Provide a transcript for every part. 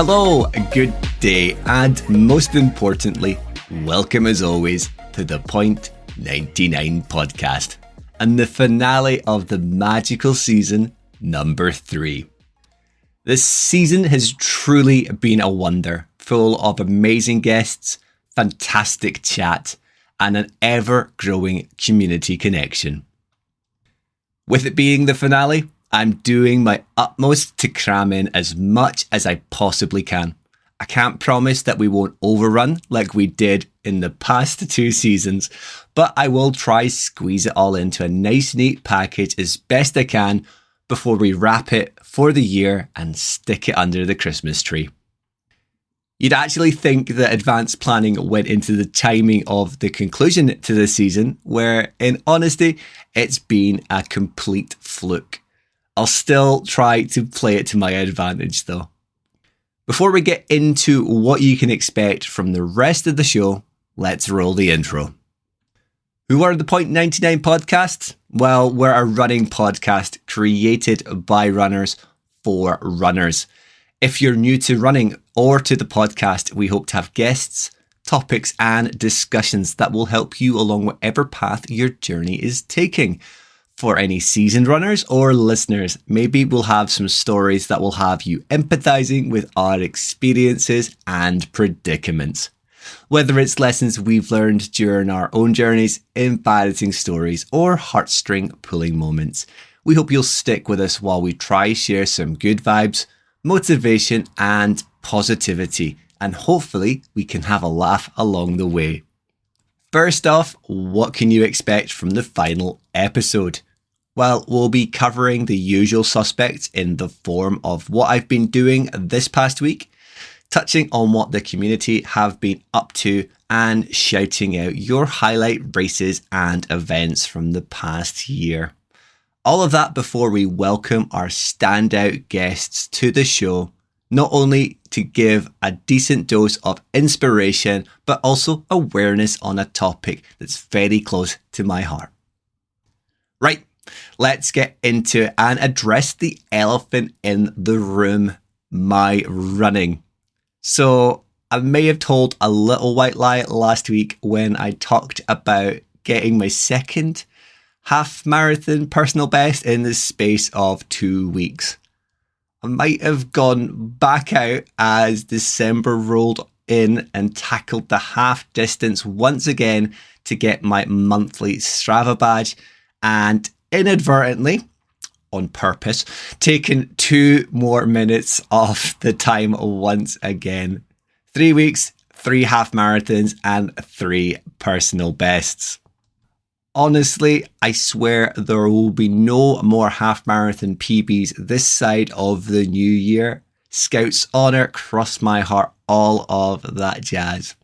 Hello, good day, and most importantly, welcome as always to the Point 99 podcast and the finale of the magical season number 3. This season has truly been a wonder, full of amazing guests, fantastic chat, and an ever-growing community connection. With it being the finale, I'm doing my utmost to cram in as much as I possibly can. I can't promise that we won't overrun like we did in the past 2 seasons, but I will try squeeze it all into a nice neat package as best I can before we wrap it for the year and stick it under the Christmas tree. You'd actually think that advanced planning went into the timing of the conclusion to this season, where in honesty, it's been a complete fluke. I'll still try to play it to my advantage though. Before we get into what you can expect from the rest of the show, let's roll the intro. Who are the Point 99 podcasts? Well, we're a running podcast created by runners for runners. If you're new to running or to the podcast, we hope to have guests, topics and discussions that will help you along whatever path your journey is taking. For any seasoned runners or listeners, maybe we'll have some stories that will have you empathizing with our experiences and predicaments. Whether it's lessons we've learned during our own journeys, embarrassing stories, or heartstring pulling moments, we hope you'll stick with us while we try share some good vibes, motivation, and positivity, and hopefully we can have a laugh along the way. First off, what can you expect from the final episode? Well, we'll be covering the usual suspects in the form of what I've been doing this past week, touching on what the community have been up to, and shouting out your highlight races and events from the past year. All of that before we welcome our standout guests to the show, not only to give a decent dose of inspiration, but also awareness on a topic that's very close to my heart. Right, let's get into it and address the elephant in the room, my running. So I may have told a little white lie last week when I talked about getting my second half marathon personal best in the space of 2 weeks. I might have gone back out as December rolled in and tackled the half distance once again to get my monthly Strava badge, and inadvertently, on purpose, taken 2 more minutes off the time once again. 3 weeks, 3 half marathons, and 3 personal bests. Honestly, I swear there will be no more half marathon PBs this side of the new year. Scouts honour, cross my heart, all of that jazz.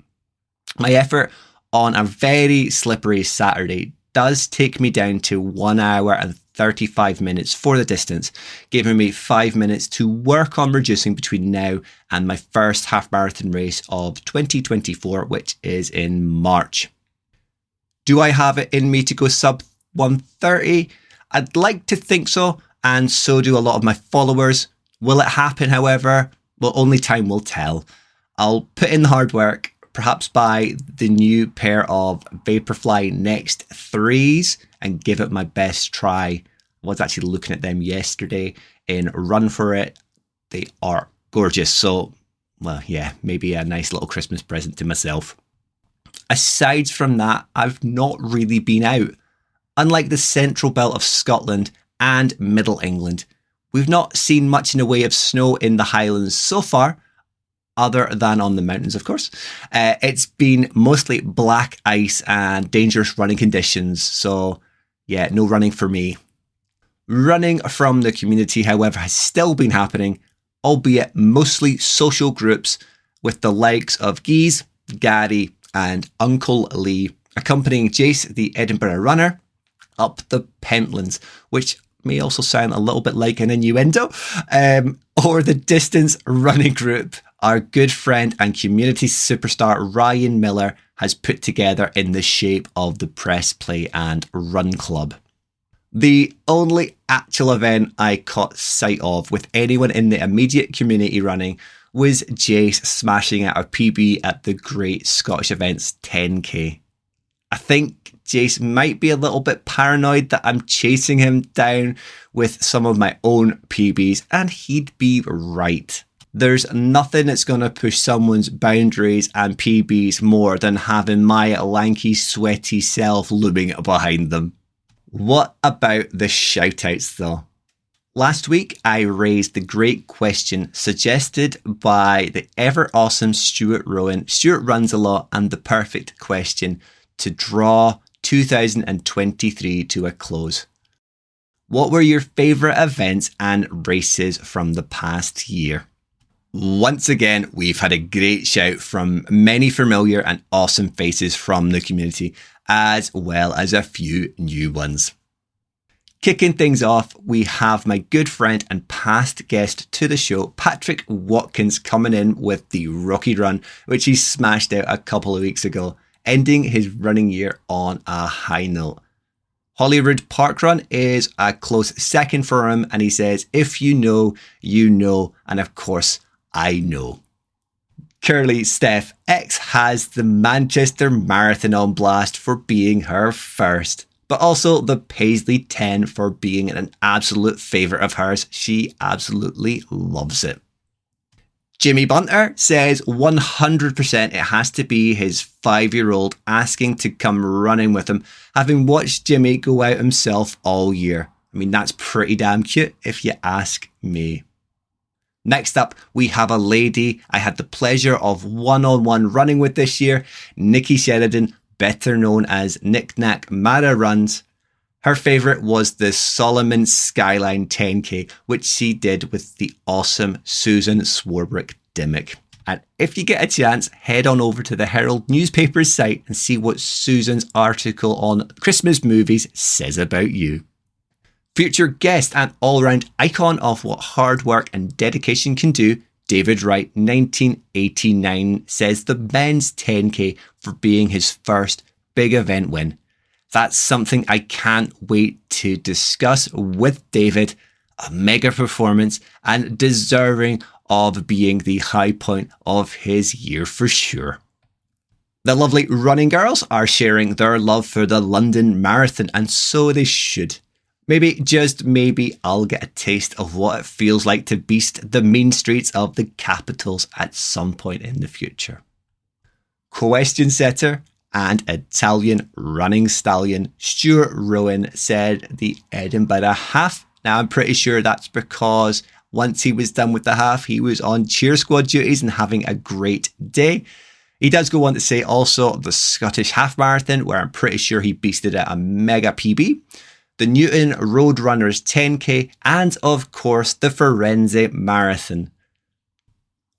My effort on a very slippery Saturday does take me down to 1 hour and 35 minutes for the distance, giving me 5 minutes to work on reducing between now and my first half marathon race of 2024, which is in March. Do I have it in me to go sub 130? I'd like to think so, and so do a lot of my followers. Will it happen, however? Well, only time will tell. I'll put in the hard work, perhaps buy the new pair of Vaporfly Next 3s and give it my best try. I was actually looking at them yesterday in Run For It. They are gorgeous. So, well, yeah, maybe a nice little Christmas present to myself. Aside from that, I've not really been out. Unlike the central belt of Scotland and Middle England, we've not seen much in the way of snow in the Highlands so far, other than on the mountains, of course. It's been mostly black ice and dangerous running conditions, so yeah, no running for me. Running from the community, however, has still been happening, albeit mostly social groups with the likes of Geese, Gary, and Uncle Lee accompanying Jace, the Edinburgh runner, up the Pentlands, which may also sound a little bit like an innuendo, or the distance running group our good friend and community superstar Ryan Miller has put together in the shape of the Press Play and Run Club. The only actual event I caught sight of with anyone in the immediate community running was Jace smashing out a PB at the Great Scottish Events 10K. I think Jace might be a little bit paranoid that I'm chasing him down with some of my own PBs, and he'd be right. There's nothing that's going to push someone's boundaries and PBs more than having my lanky, sweaty self looming behind them. What about the shoutouts though? Last week, I raised the great question suggested by the ever awesome Stuart Rowan. Stuart runs a lot, and the perfect question to draw 2023 to a close. What were your favourite events and races from the past year? Once again, we've had a great shout from many familiar and awesome faces from the community, as well as a few new ones. Kicking things off, we have my good friend and past guest to the show, Patrick Watkins, coming in with the Rocky Run, which he smashed out a couple of weeks ago, ending his running year on a high note. Holyrood Park Run is a close second for him, and he says, if you know, you know, and of course, I know. Curly Steph X has the Manchester Marathon on blast for being her first, but also the Paisley 10 for being an absolute favourite of hers. She absolutely loves it. Jimmy Bunter says 100% it has to be his 5-year-old asking to come running with him, having watched Jimmy go out himself all year. I mean, that's pretty damn cute if you ask me. Next up, we have a lady I had the pleasure of one-on-one running with this year, Nikki Sheridan, better known as Knick Knack Mara Runs. Her favourite was the Solomon Skyline 10K, which she did with the awesome Susan Swarbrick Dimmock. And if you get a chance, head on over to the Herald newspaper's site and see what Susan's article on Christmas movies says about you. Future guest and all-round icon of what hard work and dedication can do, David Wright, 1989, says the men's 10K for being his first big event win. That's something I can't wait to discuss with David. A mega performance and deserving of being the high point of his year for sure. The lovely running girls are sharing their love for the London Marathon, and so they should. Maybe, just maybe, I'll get a taste of what it feels like to beast the mean streets of the capitals at some point in the future. Question setter and Italian running stallion Stuart Rowan said the Edinburgh half. Now, I'm pretty sure that's because once he was done with the half, he was on cheer squad duties and having a great day. He does go on to say also the Scottish Half Marathon, where I'm pretty sure he beasted at a mega PB. The Newton Roadrunners 10K, and of course the Firenze Marathon.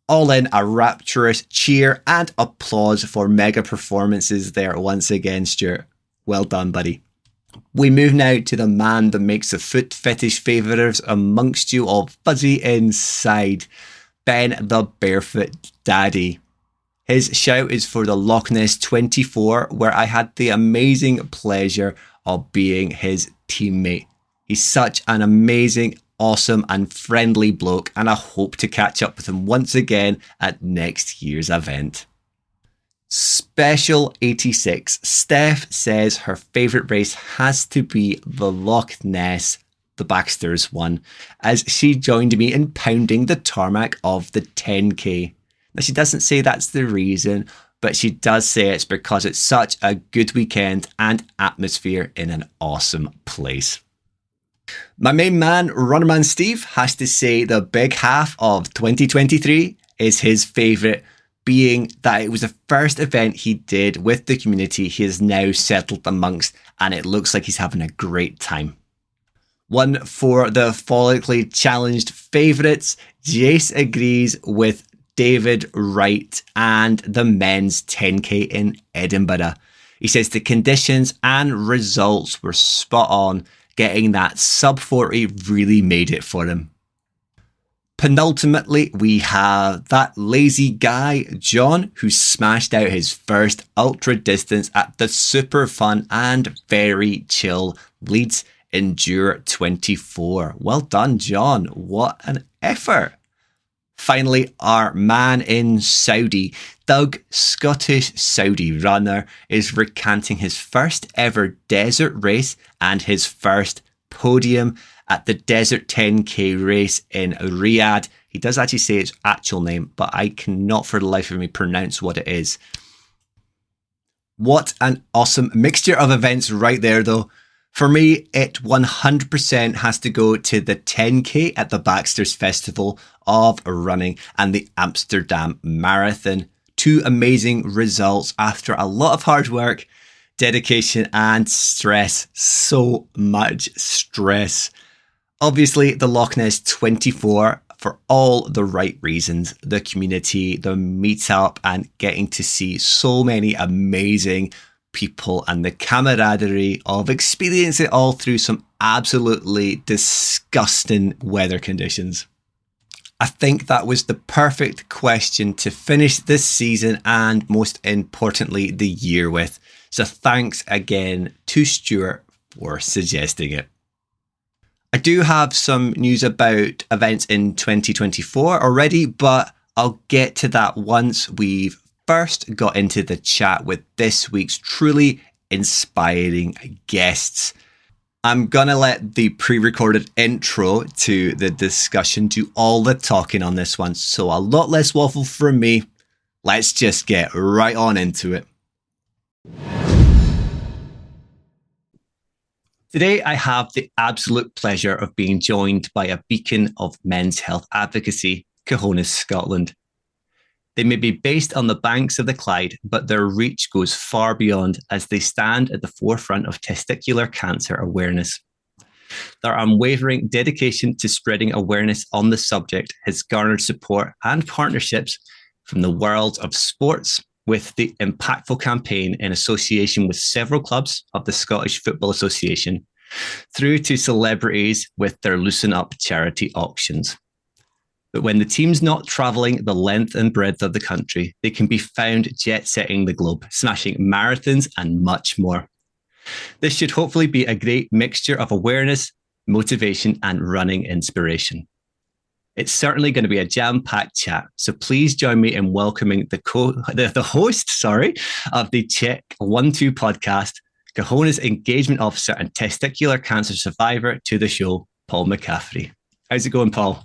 All in a rapturous cheer and applause for mega performances there once again, Stuart. Well done, buddy. We move now to the man that makes the foot fetish favourites amongst you all fuzzy inside, Ben the Barefoot Daddy. His shout is for the Loch Ness 24, where I had the amazing pleasure of being his teammate. He's such an amazing, awesome and friendly bloke, and I hope to catch up with him once again at next year's event. Special 86. Steph says her favourite race has to be the Loch Ness, the Baxter's one, as she joined me in pounding the tarmac of the 10K. Now, she doesn't say that's the reason, but she does say it's because it's such a good weekend and atmosphere in an awesome place. My main man, Runnerman Steve, has to say the big half of 2023 is his favourite, being that it was the first event he did with the community he is now settled amongst, and it looks like he's having a great time. One for the follically challenged favourites, Jace agrees with David Wright and the men's 10K in Edinburgh. He says the conditions and results were spot on. Getting that sub 40 really made it for him. Penultimately, we have that lazy guy, John, who smashed out his first ultra distance at the super fun and very chill Leeds Endure 24. Well done, John. What an effort. Finally, our man in Saudi, Doug, Scottish Saudi runner, is recanting his first ever desert race and his first podium at the Desert 10K race in Riyadh. He does actually say its actual name, but I cannot for the life of me pronounce what it is. What an awesome mixture of events right there, though. For me, it 100% has to go to the 10K at the Baxter's Festival of Running and the Amsterdam Marathon. Two amazing results after a lot of hard work, dedication and stress. So much stress. Obviously, the Loch Ness 24 for all the right reasons. The community, the meetup, and getting to see so many amazing people and the camaraderie of experiencing it all through some absolutely disgusting weather conditions. I think that was the perfect question to finish this season and most importantly the year with. So thanks again to Stuart for suggesting it. I do have some news about events in 2024 already, but I'll get to that once we've first got into the chat with this week's truly inspiring guests. I'm going to let the pre-recorded intro to the discussion do all the talking on this one, so a lot less waffle from me. Let's just get right on into it. Today, I have the absolute pleasure of being joined by a beacon of men's health advocacy, Cojones Scotland. They may be based on the banks of the Clyde, but their reach goes far beyond as they stand at the forefront of testicular cancer awareness. Their unwavering dedication to spreading awareness on the subject has garnered support and partnerships from the world of sports, with the impactful campaign in association with several clubs of the Scottish Football Association, through to celebrities with their Loosen Up charity auctions. But when the team's not travelling the length and breadth of the country, they can be found jet-setting the globe, smashing marathons and much more. This should hopefully be a great mixture of awareness, motivation, and running inspiration. It's certainly going to be a jam-packed chat, so please join me in welcoming the host of the Check 1-2 podcast, Cojones Engagement Officer and Testicular Cancer Survivor to the show, Paul McCaffrey. How's it going, Paul?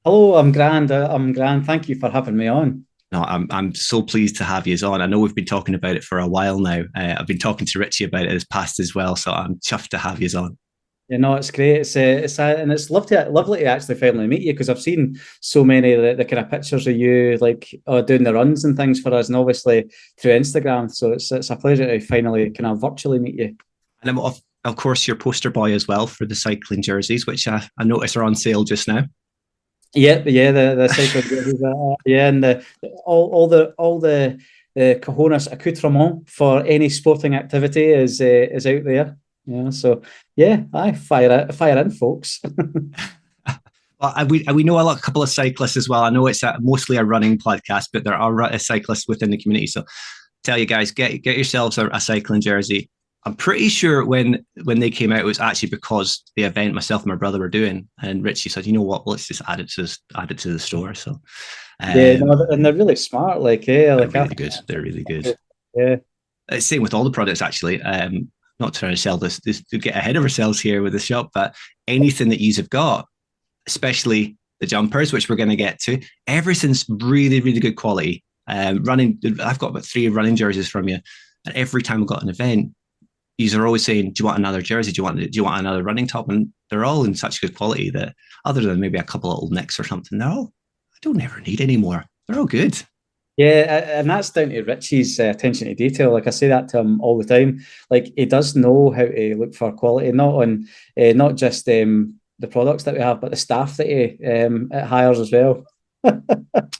Hello, I'm grand. I'm grand. Thank you for having me on. No, I'm so pleased to have you on. I know we've been talking about it for a while now. I've been talking to Richie about it in his past as well, so I'm chuffed to have you on. You know, it's great. And it's lovely to actually finally meet you, because I've seen so many of the kind of pictures of you doing the runs and things for us, and obviously through Instagram. So it's a pleasure to finally kind of virtually meet you. And I'm of course your poster boy as well for the cycling jerseys, which I notice are on sale just now. Yeah, the cycling jerseys, and all the Cojones accoutrement for any sporting activity is out there. Yeah, so yeah, fire in, folks. Well, we know a couple of cyclists as well. I know it's mostly a running podcast, but there are cyclists within the community. So tell you guys, get yourselves a cycling jersey. I'm pretty sure when they came out, it was actually because the event myself and my brother were doing, and Richie said, "You know what? Let's just add it to the store." So yeah, no, and they're really smart. They're really good. They're really good. Yeah, it's same with all the products actually. Not trying to sell this to get ahead of ourselves here with the shop, but anything that you've got, especially the jumpers, which we're going to get to, everything's really, really good quality. Running, I've got about 3 running jerseys from you, and every time we've got an event, you are always saying, "Do you want another jersey? Do you want another running top?" And they're all in such good quality that, other than maybe a couple of old nicks or something, I don't ever need any more. They're all good. yeah, and that's down to Richie's attention to detail. Like, I say that to him all the time. Like, he does know how to look for quality, not just the products that we have, but the staff that he hires as well.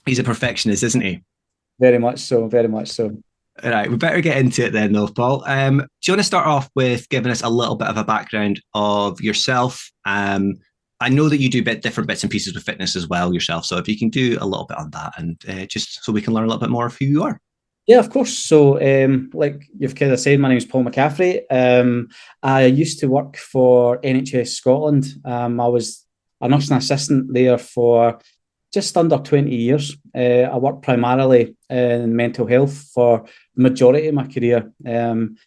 He's a perfectionist, isn't he? Very much so. Very much so. All right, we better get into it then, though, Paul. Do you want to start off with giving us a little bit of a background of yourself? I know that you do different bits and pieces with fitness as well yourself. So if you can do a little bit on that, and just so we can learn a little bit more of who you are. Yeah, of course. So, like you've kind of said, my name is Paul McCaffrey. I used to work for NHS Scotland. I was a nursing assistant there for just under 20 years. I worked primarily in mental health for the majority of my career. And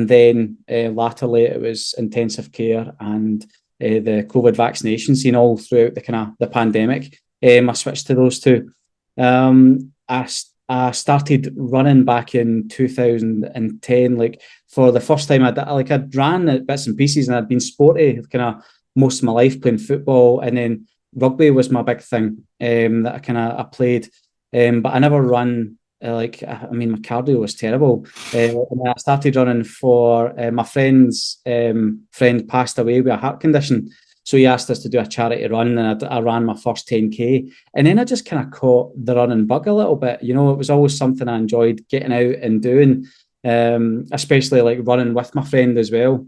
then latterly it was intensive care and the COVID vaccination scene all throughout the kind of the pandemic. I switched to those two. I started running back in 2010. Like for the first time, I'd ran at bits and pieces, and I'd been sporty kind of most of my life, playing football, and then rugby was my big thing that I played. But I never run. My cardio was terrible. And I started running for my friend's friend passed away with a heart condition. So he asked us to do a charity run, and I ran my first 10K. And then I just kind of caught the running bug a little bit. You know, it was always something I enjoyed getting out and doing, especially like running with my friend as well.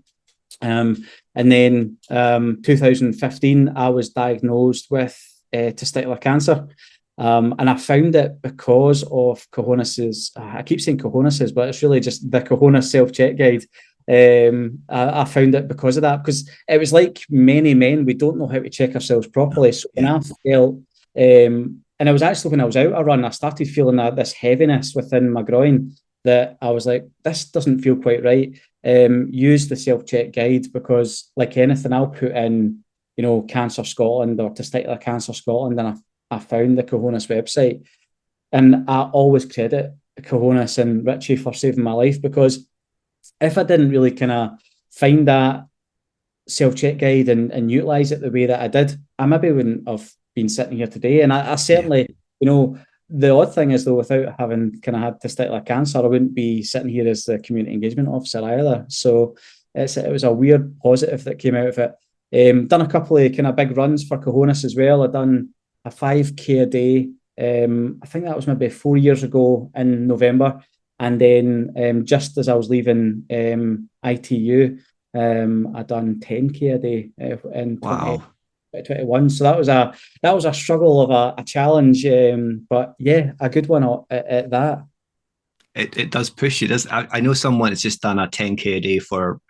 And then 2015, I was diagnosed with testicular cancer. And I found it because of Cojonas's, I keep saying Cojonas's, but it's really just the Cojonas self-check guide. I found it because of that, because it was like many men, we don't know how to check ourselves properly. So when I felt, and it was actually when I was out a run, I started feeling this heaviness within my groin that I was like, this doesn't feel quite right. Use the self-check guide, because like anything, I'll put in, you know, Cancer Scotland or Testicular Cancer Scotland, and I found the Cojonas website. And I always credit Cojonas and Richie for saving my life, because if I didn't really kind of find that self-check guide and utilize it the way that I did, I maybe wouldn't have been sitting here today. And I certainly, you know, the odd thing is though, without having kind of had testicular cancer, I wouldn't be sitting here as the community engagement officer either. So it was a weird positive that came out of it. Done a couple of kind of big runs for Cojonas as well. I've done a 5K a day. I think that was maybe 4 years ago in November. And then just as I was leaving ITU, I done 10K a day in 2021. So that was a struggle of a challenge, but yeah, a good one at that. It does push you. I know someone that's just done a 10K a day for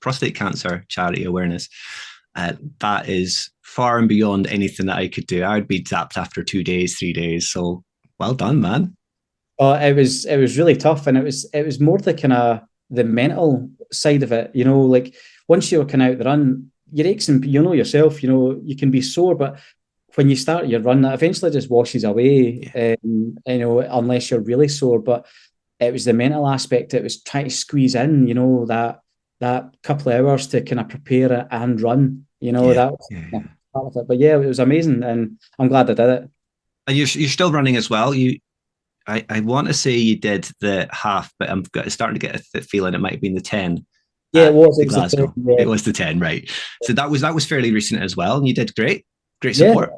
prostate cancer charity awareness. That is far and beyond anything that I could do. I would be zapped after 2 days, 3 days. So well done, man. It was really tough, and it was more the kind of the mental side of it. You know, like once you're kind of out the run, your aches and you know yourself. You know, you can be sore, but when you start your run, that eventually just washes away. You know, unless you're really sore. But it was the mental aspect. It was trying to squeeze in, you know, that couple of hours to kind of prepare and run. You know, that was part of it. But yeah, it was amazing, and I'm glad I did it. And you're still running as well. I want to say you did the half, but I'm starting to get a feeling it might have been the 10. Yeah, it was Glasgow. It was the 10, right? So that was fairly recent as well, and you did great support.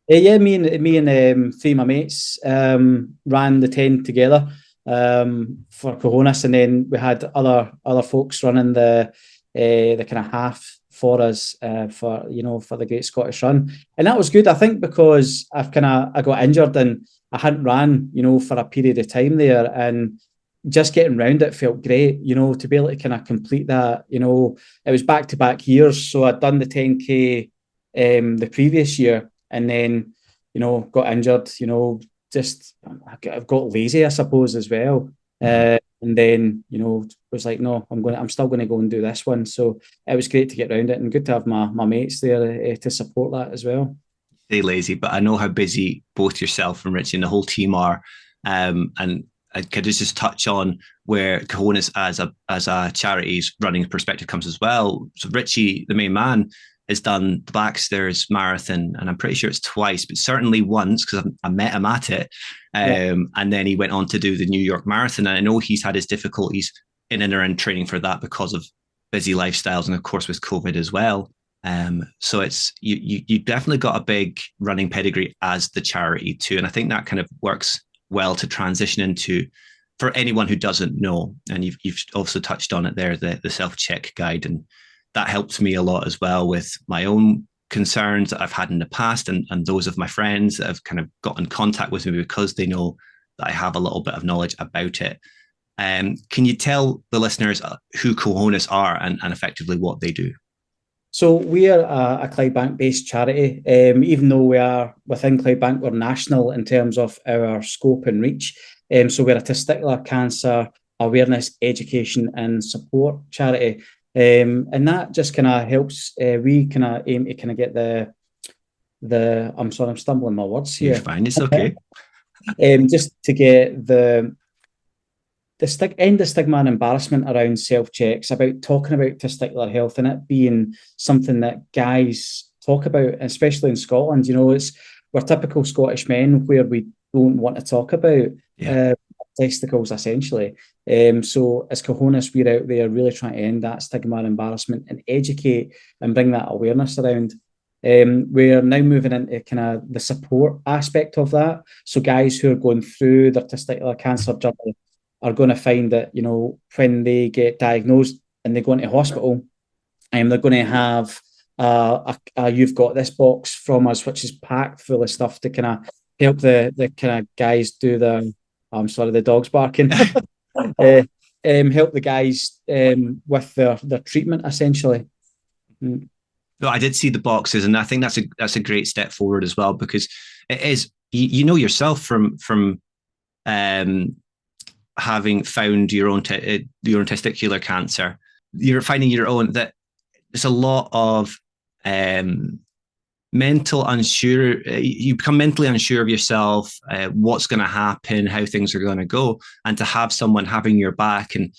Yeah, me and three of my mates ran the 10 together for Cojonas, and then we had other folks running the kind of half for us for the Great Scottish Run, and that was good. I think because I got injured and I hadn't ran, you know, for a period of time there, and just getting round it felt great, you know, to be able to kind of complete that. You know, it was back-to-back years, so I'd done the 10K the previous year, and then, you know, got injured, you know, just I've got lazy, I suppose, as well. And then, you know, was like, no, I'm still going to go and do this one. So it was great to get around it, and good to have my mates there to support that as well. Stay lazy, but I know how busy both yourself and Richie and the whole team are. And I could just touch on where Cojonas as a charity's running perspective comes as well. So Richie, the main man, has done the Backstairs Marathon, and I'm pretty sure it's twice, but certainly once, because I met him at it. And then he went on to do the New York Marathon. And I know he's had his difficulties in and around training for that because of busy lifestyles, and of course with COVID as well. So it's you definitely got a big running pedigree as the charity too, and I think that kind of works well to transition into for anyone who doesn't know. And you've also touched on it there, the self-check guide, and that helps me a lot as well with my own concerns that I've had in the past, and those of my friends that have kind of got in contact with me because they know that I have a little bit of knowledge about it. Can you tell the listeners who Cojonas are and effectively what they do? So we are a Clydebank-based charity. Even though we are within Clydebank, we're national in terms of our scope and reach. So we're a testicular cancer awareness, education, and support charity. And that just kind of helps. We kind of aim to kind of get the. I'm sorry, I'm stumbling my words You're here. fine. It's okay. Just to get end the stigma and embarrassment around self-checks, about talking about testicular health and it being something that guys talk about, especially in Scotland. We're typical Scottish men where we don't want to talk about testicles, essentially. So as Cojones, we're out there really trying to end that stigma and embarrassment and educate and bring that awareness around. We're now moving into kind of the support aspect of that. So guys who are going through their testicular cancer journey are going to find that, when they get diagnosed and they go into hospital, they're going to have you've got this box from us, which is packed full of stuff to kind of help the kind of guys do I'm sorry, the dog's barking. Help the guys with their treatment, essentially. No, I did see the boxes, and I think that's a great step forward as well, because it is, yourself from having found your own testicular cancer, you're finding your own, that there's a lot of mental unsure. You become mentally unsure of yourself, what's going to happen, how things are going to go, and to have someone having your back, and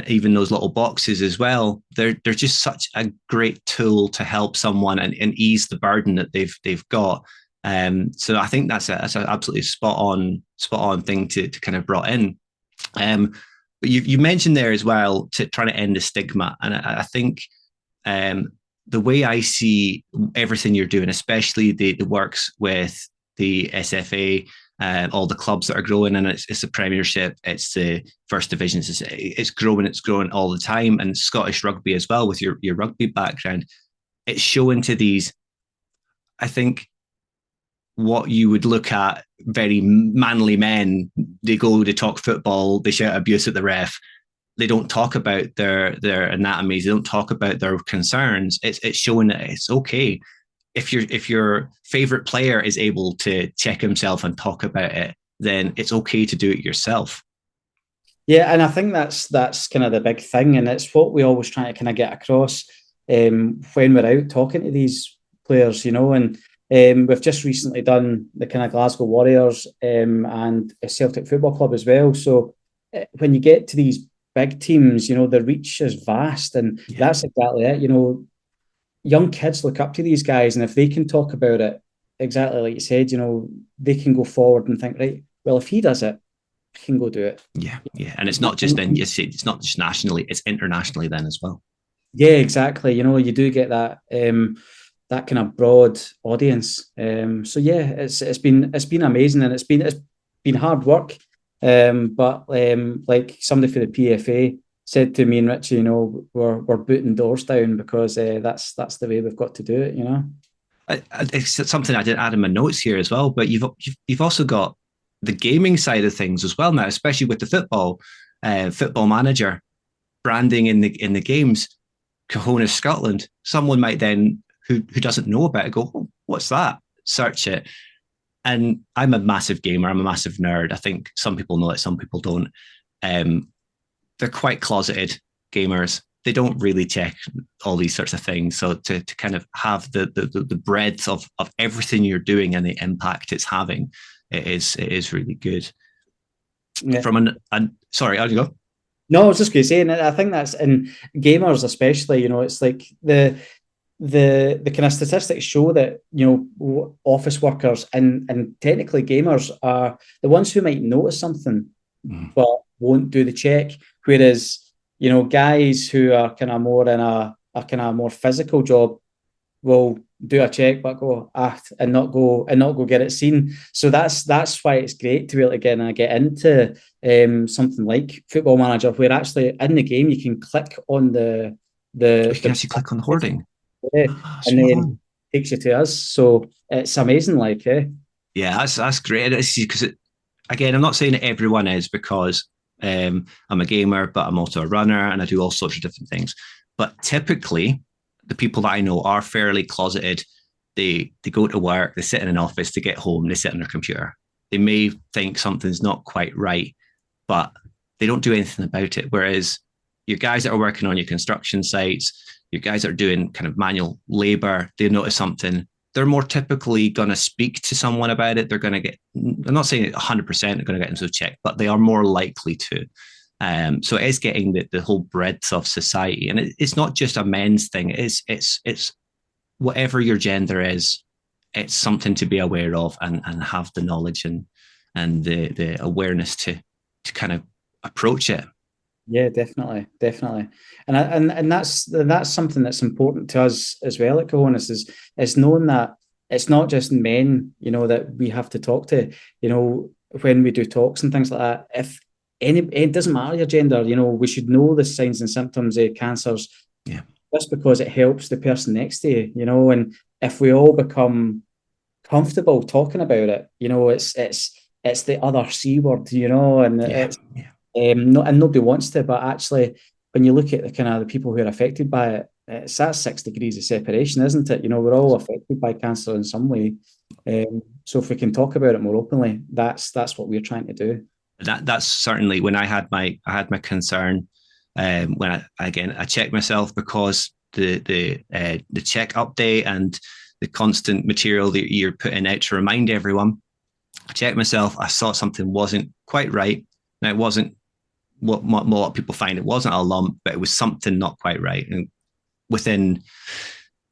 even those little boxes as well, they're just such a great tool to help someone and ease the burden that they've got. So I think that's an absolutely spot on thing to kind of brought in. But you mentioned there as well, to trying to end the stigma, and I think the way I see everything you're doing, especially the works with the SFA, all the clubs that are growing, and it's the Premiership, it's the First Divisions, it's growing all the time, and Scottish rugby as well, with your rugby background, it's showing to these, I think, what you would look at very manly men. They go to talk football, they shout abuse at the ref. They don't talk about their anatomies. They don't talk about their concerns. It's showing that it's okay. If your favorite player is able to check himself and talk about it, then it's okay to do it yourself. Yeah, and I think that's kind of the big thing, and it's what we always try to kind of get across when we're out talking to these players, and we've just recently done the kind of Glasgow Warriors and a Celtic Football Club as well. So when you get to these big teams, the reach is vast, and that's exactly it. Young kids look up to these guys, and if they can talk about it, exactly like you said, they can go forward and think, right, well, if he does it, I can go do it. Yeah, and it's not just it's not just nationally, it's internationally then as well. Yeah, exactly. You do get that that kind of broad audience. So yeah, it's been amazing, and it's been hard work. But like somebody for the PFA said to me and Richie, we're booting doors down, because that's the way we've got to do it. It's something I didn't add in my notes here as well, but you've also got the gaming side of things as well now, especially with the football manager branding in the games. Cojones Scotland. Someone might then who doesn't know about it go, oh, what's that? Search it. And I'm a massive gamer. I'm a massive nerd. I think some people know it, some people don't. They're quite closeted gamers. They don't really check all these sorts of things. So to kind of have the breadth of everything you're doing and the impact it's having, it is really good. Yeah. Sorry, how'd you go? No, I was just going to say, and I think that's in gamers especially. It's like the kind of statistics show that office workers and technically gamers are the ones who might notice something but won't do the check, whereas guys who are kind of more in a kind of more physical job will do a check but go and not go get it seen. So that's why it's great to be able to get into something like Football Manager, where actually in the game you can click on you can actually click on the hoarding. Yeah, and then takes you to us. So it's amazing, Yeah, that's great. Because again, I'm not saying that everyone is, because I'm a gamer, but I'm also a runner and I do all sorts of different things. But typically, the people that I know are fairly closeted. They go to work, they sit in an office, they get home, they sit on their computer. They may think something's not quite right, but they don't do anything about it. Whereas your guys that are working on your construction sites, your guys that are doing kind of manual labor, they notice something, they're more typically going to speak to someone about it. They're going to get, I'm not saying 100% are going to get into a check, but they are more likely to. So it is getting the whole breadth of society. And it's not just a men's thing. It's whatever your gender is, it's something to be aware of and have the knowledge and the awareness to kind of approach it. Yeah, definitely, definitely, and that's something that's important to us as well at Cojones is knowing that it's not just men, that we have to talk to, when we do talks and things like that. If it doesn't matter your gender, we should know the signs and symptoms of cancers. Yeah. Just because it helps the person next to you, and if we all become comfortable talking about it, it's the other C word, and it's. And nobody wants to, but actually, when you look at the kind of the people who are affected by it, it's that 6 degrees of separation, isn't it? We're all affected by cancer in some way. So if we can talk about it more openly, that's what we're trying to do. That's certainly when I had my concern. When I checked myself because the check update and the constant material that you're putting out to remind everyone. I checked myself. I saw something wasn't quite right. Now, it wasn't what a lot of people find. It wasn't a lump, but it was something not quite right. And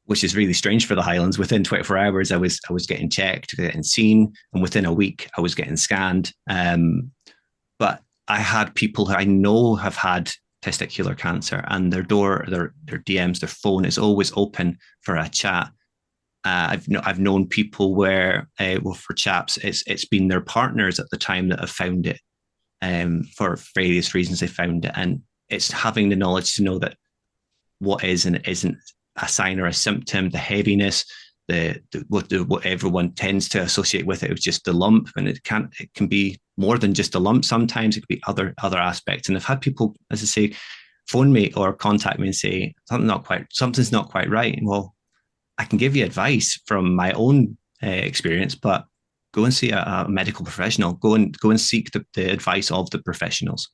which is really strange for the Highlands, within 24 hours, I was getting checked, getting seen, and within a week, I was getting scanned. But I had people who I know have had testicular cancer, and their DMs, their phone is always open for a chat. I've known people where, for chaps, it's been their partners at the time that have found it. For various reasons they found it, and it's having the knowledge to know that what is and isn't a sign or a symptom, the heaviness, what everyone tends to associate with it was just the lump, and it can be more than just a lump. Sometimes it could be other aspects. And I've had people, as I say, phone me or contact me and say something's not quite right. Well, I can give you advice from my own experience, but go and see a medical professional. Go and seek the advice of the professionals.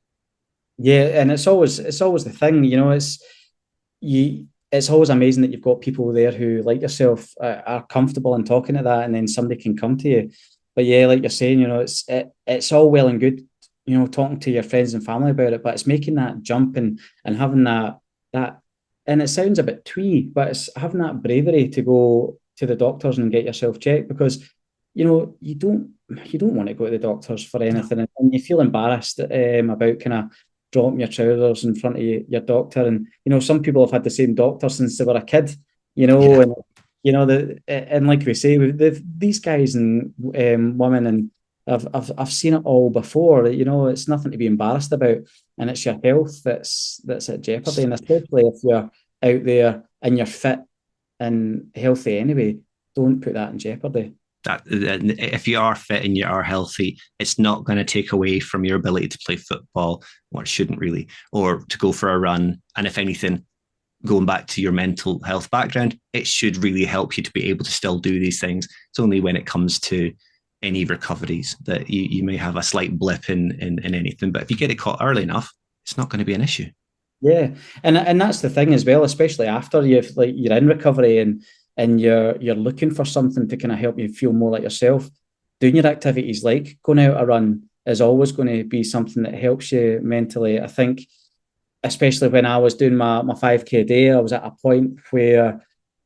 Yeah, and it's always the thing, it's always amazing that you've got people there who, like yourself, are comfortable in talking to that, and then somebody can come to you. But yeah, like you're saying, it's all well and good, talking to your friends and family about it, but it's making that jump and having that, and it sounds a bit twee, but it's having that bravery to go to the doctors and get yourself checked, because you don't want to go to the doctors for anything, no. And you feel embarrassed about kind of dropping your trousers in front of your doctor. And some people have had the same doctor since they were a kid, yeah. And like we say, these guys and women, and I've seen it all before. It's nothing to be embarrassed about, and it's your health that's at jeopardy. And especially if you're out there and you're fit and healthy anyway, don't put that in jeopardy. That if you are fit and you are healthy, it's not going to take away from your ability to play football, or it shouldn't really, or to go for a run. And if anything, going back to your mental health background, it should really help you to be able to still do these things. It's only when it comes to any recoveries that you may have a slight blip in anything. But if you get it caught early enough, it's not going to be an issue. Yeah, and that's the thing as well, especially after you're in recovery and you're looking for something to kind of help you feel more like yourself. Doing your activities like going out a run is always going to be something that helps you mentally. I think, especially when I was doing my 5K a day, I was at a point where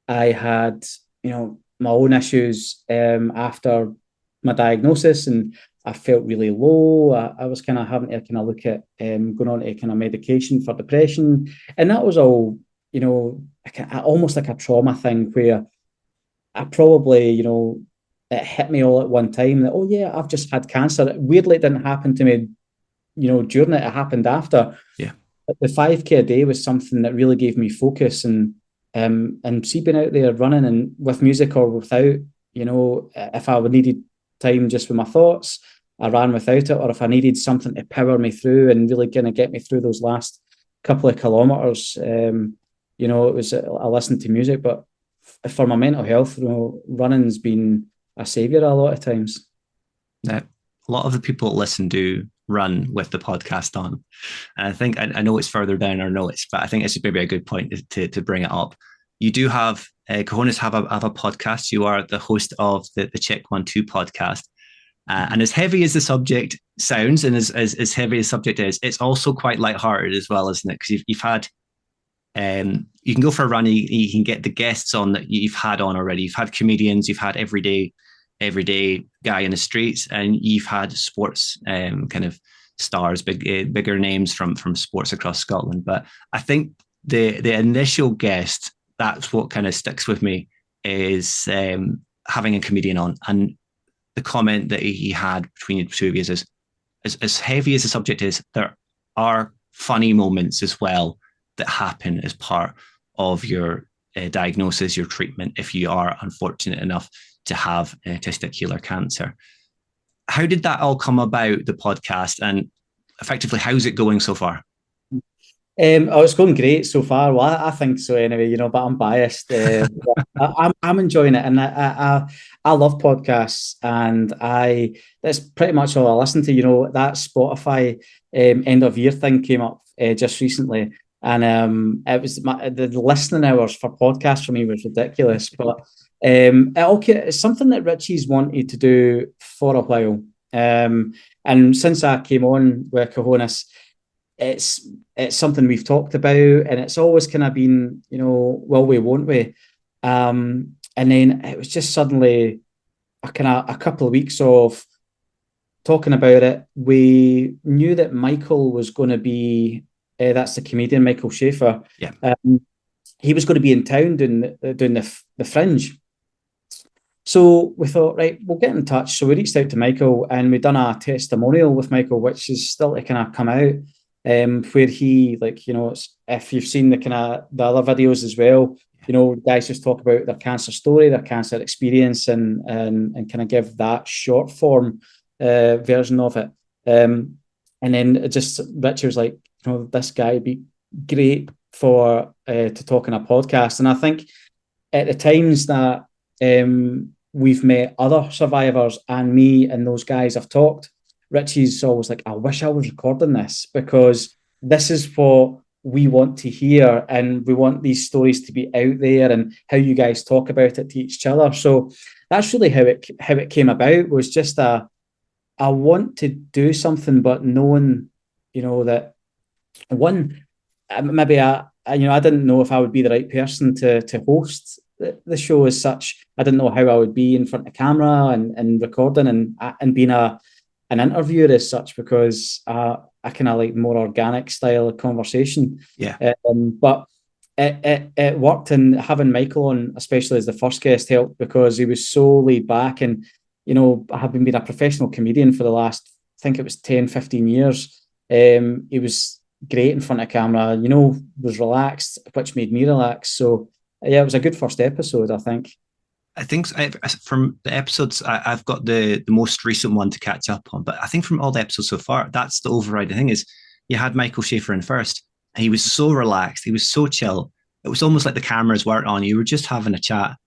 I had, my own issues after my diagnosis, and I felt really low. I was kind of having to kind of look at going on to kind of medication for depression, and that was all, almost like a trauma thing where I probably, it hit me all at one time that, oh yeah, I've just had cancer. Weirdly, it didn't happen to me, during it. It happened after. Yeah. But the 5K a day was something that really gave me focus, and see, being out there running and with music or without, if I needed time just with my thoughts, I ran without it, or if I needed something to power me through and really kind of get me through those last couple of kilometers, it was I listened to music, but for my mental health, running's been a savior a lot of times. Now, a lot of the people that listen do run with the podcast on. And I think, I know it's further down our notes, but I think it's maybe a good point to bring it up. You do have, Cojones have a podcast. You are the host of the Check 1 2 podcast. And as heavy as the subject sounds, and as heavy as the subject is, it's also quite lighthearted as well, isn't it? Because you've had, you can go for a run, you can get the guests on that you've had on already. You've had comedians, you've had everyday guy in the streets, and you've had sports kind of stars, bigger names from sports across Scotland. But I think the initial guest, that's what kind of sticks with me, is having a comedian on. And the comment that he had between the two of you is, as heavy as the subject is, there are funny moments as well that happen as part of your diagnosis, your treatment, if you are unfortunate enough to have testicular cancer. How did that all come about, the podcast, and effectively, how's it going so far? It's going great so far. Well, I think so anyway, but I'm biased. I'm enjoying it, and I love podcasts, and that's pretty much all I listen to. That Spotify end of year thing came up just recently, and it was the listening hours for podcasts for me was ridiculous. But it's something that Richie's wanted to do for a while, and since I came on with Cojones, it's something we've talked about, and it's always kind of been, will we, won't we? And then it was just suddenly a couple of weeks of talking about it. We knew that Michael was going to be, that's the comedian, Michael Schaefer. Yeah. He was going to be in town doing the Fringe. So we thought, right, we'll get in touch. So we reached out to Michael, and we've done a testimonial with Michael, which is still to kind of come out. Where he, if you've seen the other videos as well, guys just talk about their cancer story, their cancer experience, and kind of give that short form version of it. And then Richard was like, this guy would be great for to talk in a podcast. And I think at the times that we've met other survivors and me and those guys have talked, Richie's always like, I wish I was recording this, because this is what we want to hear, and we want these stories to be out there, and how you guys talk about it to each other. So that's really how it came about, was just I want to do something, but knowing, that one, maybe I didn't know if I would be the right person to host the show as such. I didn't know how I would be in front of camera and recording and being an interviewer as such, because I kind of like more organic style of conversation. Yeah. But it worked, and having Michael on, especially as the first guest, helped, because he was so laid back, and having been a professional comedian for the last, I think it was 10, 15 years, he was great in front of camera, was relaxed, which made me relax. So yeah, it was a good first episode, I think. I think from the episodes, I've got the most recent one to catch up on, but I think from all the episodes so far, that's the overriding thing, is you had Michael Schaefer in first, and he was so relaxed, he was so chill. It was almost like the cameras weren't on, you were just having a chat.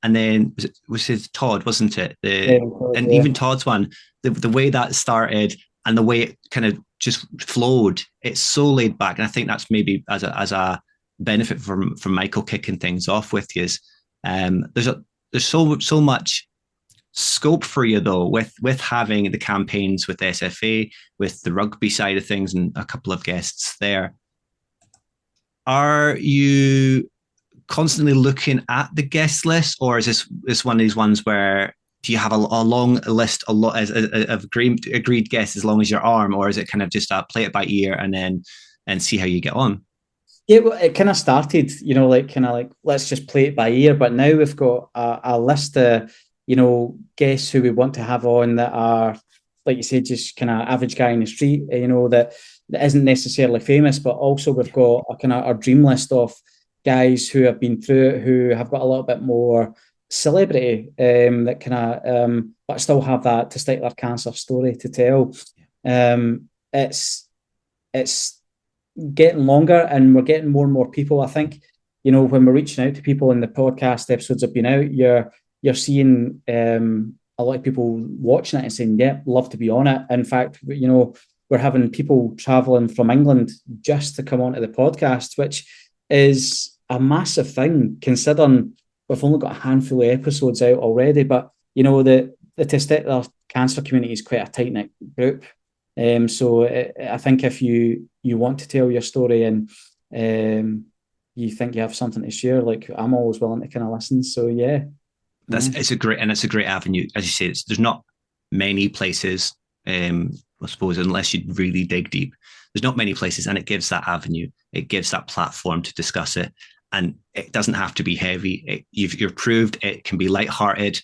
And then was it Todd, wasn't it? Even Todd's one, the way that started and the way it kind of just flowed, it's so laid back. And I think that's maybe as a benefit from Michael kicking things off with you. There's so much scope for you, though, with having the campaigns with SFA, with the rugby side of things, and a couple of guests there. Are you constantly looking at the guest list, or is this one of these ones where do you have a long list, a lot of agreed guests as long as your arm, or is it kind of just play it by ear and see how you get on? Yeah, well, it kind of started, let's just play it by ear. But now we've got a list of, guests who we want to have on that are, like you said, just kind of average guy in the street, that isn't necessarily famous. But also we've got a kind of our dream list of guys who have been through it, who have got a little bit more celebrity, that kind of, but still have that testicular cancer story to tell. It's getting longer, and we're getting more and more people. I think when we're reaching out to people and the podcast episodes have been out, you're seeing a lot of people watching it and saying, "Yep, love to be on it." In fact, we're having people traveling from England just to come onto the podcast, which is a massive thing considering we've only got a handful of episodes out already. But the testicular cancer community is quite a tight knit group. So I think if you want to tell your story and you think you have something to share, like I'm always willing to kind of listen. So yeah. It's a great avenue. As you say, there's not many places, I suppose, unless you really dig deep. There's not many places, and it gives that avenue. It gives that platform to discuss it, and it doesn't have to be heavy. You're proved it can be lighthearted.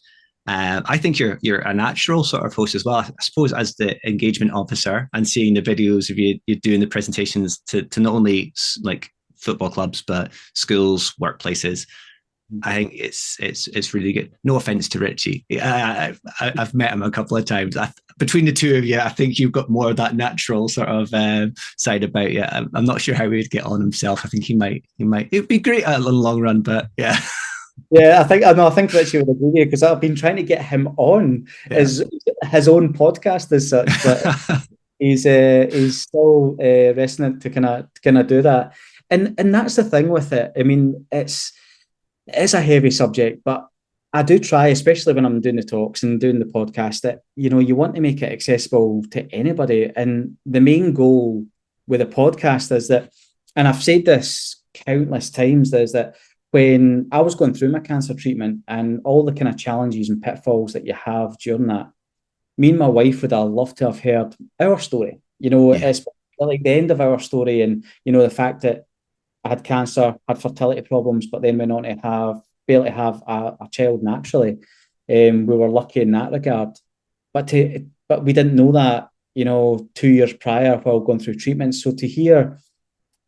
I think you're a natural sort of host as well. I suppose as the engagement officer and seeing the videos of you doing the presentations to not only like football clubs but schools, workplaces. I think it's really good. No offense to Richie. I've met him a couple of times. Between the two of you, I think you've got more of that natural sort of side about you. I'm not sure how he would get on himself. I think he might. It'd be great in the long run, but yeah. Yeah, I think Richie would agree because I've been trying to get him on his own podcast as such, but he's still resonant to kind of do that. And that's the thing with it. I mean, it's a heavy subject, but I do try, especially when I'm doing the talks and doing the podcast, that you want to make it accessible to anybody. And the main goal with a podcast is that, and I've said this countless times, is that when I was going through my cancer treatment and all the kind of challenges and pitfalls that you have during that, me and my wife would have loved to have heard our story. It's like the end of our story, and the fact that I had cancer, had fertility problems, but then went on to be able to have a child naturally. We were lucky in that regard, but we didn't know that 2 years prior while going through treatment. So to hear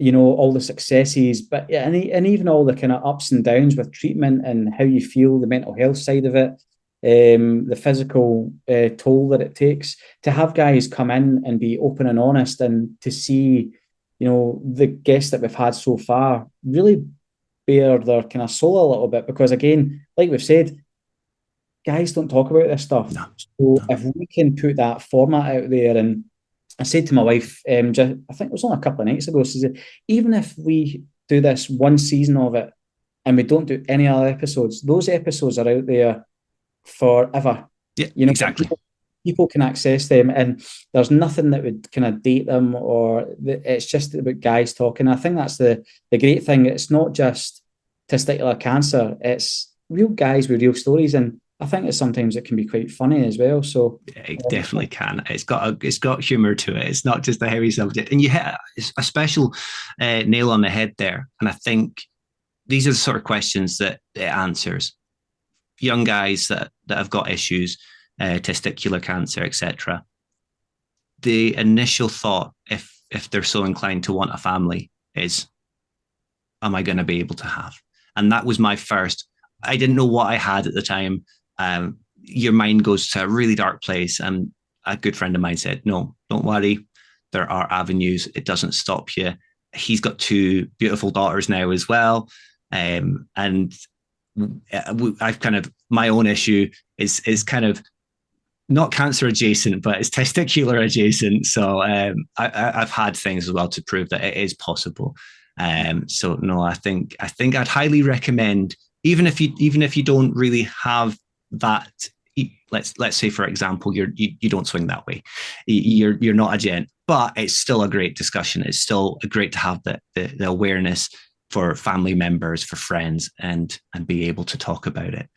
all the successes, but and even all the kind of ups and downs with treatment and how you feel, the mental health side of it, the physical toll that it takes, to have guys come in and be open and honest, and to see the guests that we've had so far really bare their kind of soul a little bit, because again, like we've said, guys don't talk about this stuff. So if we can put that format out there, and I said to my wife, I think it was only a couple of nights ago, she said, even if we do this one season of it and we don't do any other episodes, those episodes are out there forever. Yeah, exactly. People can access them, and there's nothing that would kind of date them, or it's just about guys talking. I think that's the great thing. It's not just testicular cancer; it's real guys with real stories, and I think sometimes it can be quite funny as well. So it definitely can. It's got humour to it. It's not just a heavy subject, and you hit a special nail on the head there. And I think these are the sort of questions that it answers. Young guys that have got issues. Testicular cancer, etc. The initial thought, if they're so inclined to want a family, is, am I going to be able to have? And that was my first. I didn't know what I had at the time. Your mind goes to a really dark place, and a good friend of mine said, "No, don't worry. There are avenues. It doesn't stop you." He's got 2 beautiful daughters now as well, and I've kind of, my own issue is kind of not cancer adjacent, but it's testicular adjacent. So I've had things as well to prove that it is possible. So no, I think I'd highly recommend, even if you don't really have that. Let's say, for example, you don't swing that way. You're not a gent, but it's still a great discussion. It's still great to have the awareness for family members, for friends, and be able to talk about it.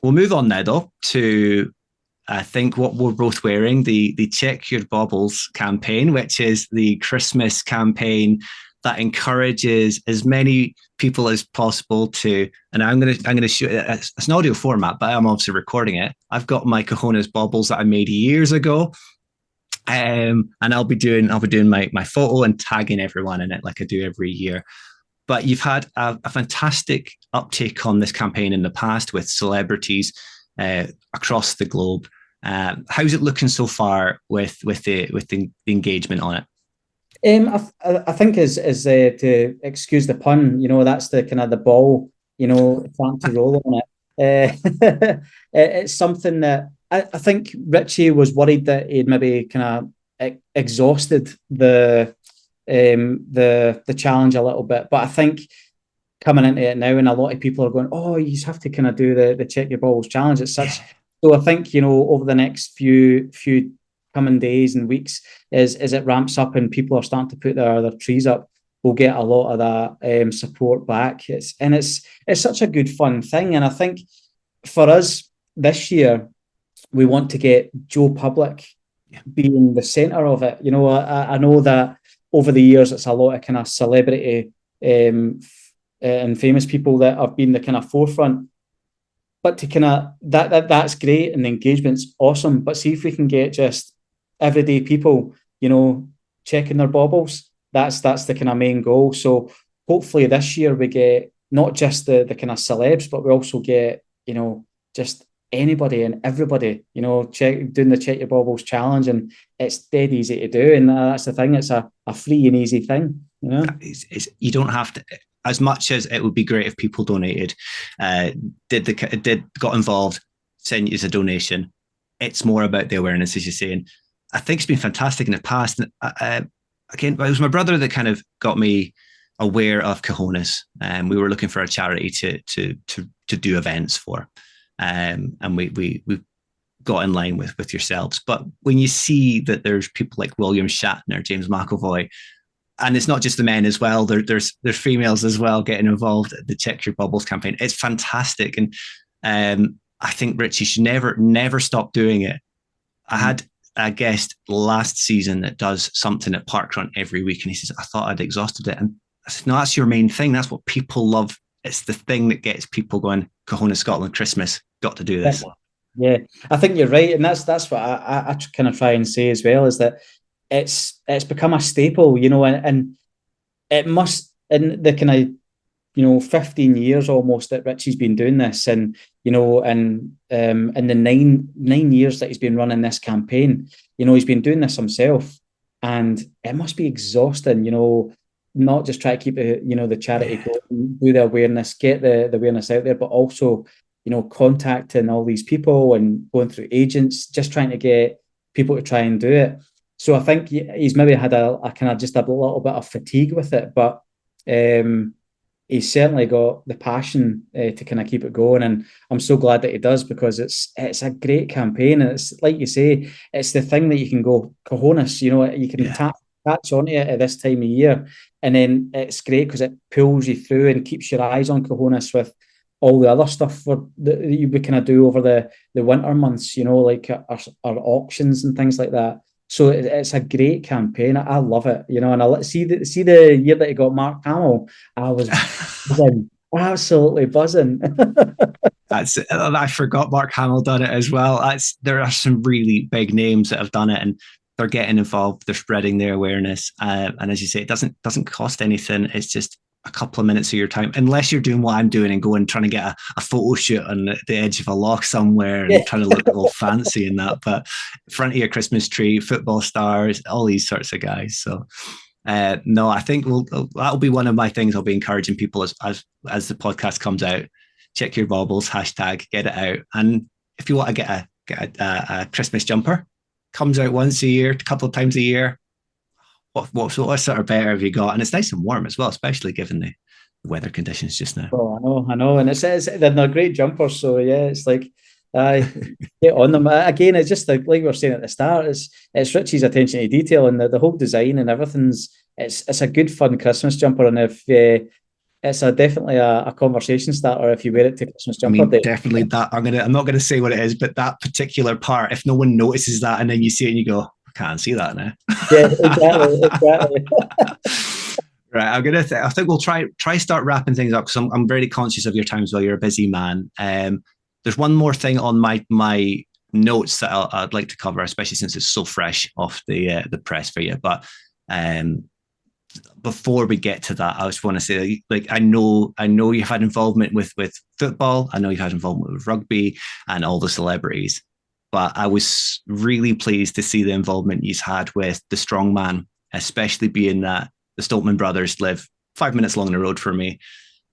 We'll move on now, though, to I think what we're both wearing, the Check Your Baubles campaign, which is the Christmas campaign that encourages as many people as possible to, and I'm gonna show it. It's an audio format, but I'm obviously recording it. I've got my cojones baubles that I made years ago. And I'll be doing my photo and tagging everyone in it like I do every year. But you've had a fantastic uptake on this campaign in the past with celebrities across the globe. How's it looking so far with the engagement on it? I think is to excuse the pun, that's the kind of the ball, starting to roll on it. It's something that I think Richie was worried that he'd maybe kind of exhausted the challenge a little bit, but I think coming into it now, and a lot of people are going, "Oh, you just have to kind of do the check your balls challenge." It's such. So I think over the next few coming days and weeks, as it ramps up and people are starting to put their trees up, we'll get a lot of that support back. It's such a good fun thing, and I think for us this year, we want to get Joe Public being the centre of it. I know that over the years it's a lot of kind of celebrity and famous people that have been the kind of forefront. But to kind of that's great, and the engagement's awesome. But see if we can get just everyday people, checking their baubles. That's the kind of main goal. So hopefully this year we get not just the kind of celebs, but we also get just anybody and everybody, doing the check your baubles challenge, and it's dead easy to do. And that's the thing; it's a free and easy thing. You don't have to. As much as it would be great if people donated, got involved, send you as a donation. It's more about the awareness, as you're saying. I think it's been fantastic in the past. Again, it was my brother that kind of got me aware of Cojones, and we were looking for a charity to do events for, and we got in line with yourselves. But when you see that there's people like William Shatner, James McAvoy, and it's not just the men as well. There's females as well getting involved at the Check Your Bubbles campaign. It's fantastic, and I think Richie should never stop doing it. I had a guest last season that does something at Parkrun every week, and he says, "I thought I'd exhausted it," and I said, "No, that's your main thing. That's what people love. It's the thing that gets people going. Cojones Scotland Christmas, got to do this." Yeah, I think you're right, and that's what I kind of try and say as well, is that it's become a staple, and it must, in the kind of 15 years almost that Richie's been doing this, and and in the nine years that he's been running this campaign, he's been doing this himself, and it must be exhausting, not just try to keep the charity going, do the awareness, get the awareness out there, but also contacting all these people and going through agents, just trying to get people to try and do it. So I think he's maybe had a kind of just a little bit of fatigue with it, but he's certainly got the passion to kind of keep it going, and I'm so glad that he does, because it's a great campaign, and it's like you say, it's the thing that you can go Cojones, you can catch onto it at this time of year, and then it's great because it pulls you through and keeps your eyes on Cojones with all the other stuff that you kind of do over the winter months, like our auctions and things like that. So it's a great campaign. I love it, and I see the year that he got Mark Hamill, I was buzzing, absolutely buzzing. I forgot Mark Hamill done it as well. There are some really big names that have done it, and they're getting involved. They're spreading their awareness, and as you say, it doesn't cost anything. It's just a couple of minutes of your time, unless you're doing what I'm doing and going trying to get a photo shoot on the edge of a loch somewhere and trying to look all fancy and that. But in front of your Christmas tree, football stars, all these sorts of guys. So no, I think that'll be one of my things. I'll be encouraging people as the podcast comes out. Check your baubles, hashtag, get it out. And if you want to get a Christmas jumper, comes out once a year, a couple of times a year. What sort of better have you got? And it's nice and warm as well, especially given the weather conditions just now. Oh, I know, and they're great jumpers. So yeah, it's like get on them again. It's just like we were saying at the start. It's Richie's attention to detail, and the whole design and everything's. It's a good fun Christmas jumper, and if it's definitely a conversation starter if you wear it to Christmas jumper day. Definitely that. I'm not going to say what it is, but that particular part, if no one notices that, and then you see it and you go, can't see that now. Yeah, exactly. Right, I think we'll try start wrapping things up, because I'm very conscious of your time as well. You're a busy man. There's one more thing on my notes that I'd like to cover, especially since it's so fresh off the press for you. But before we get to that, I just want to say, like, I know you've had involvement with football. I know you've had involvement with rugby and all the celebrities. But I was really pleased to see the involvement you've had with the strongman especially being that the Stoltman brothers live 5 minutes along the road from me.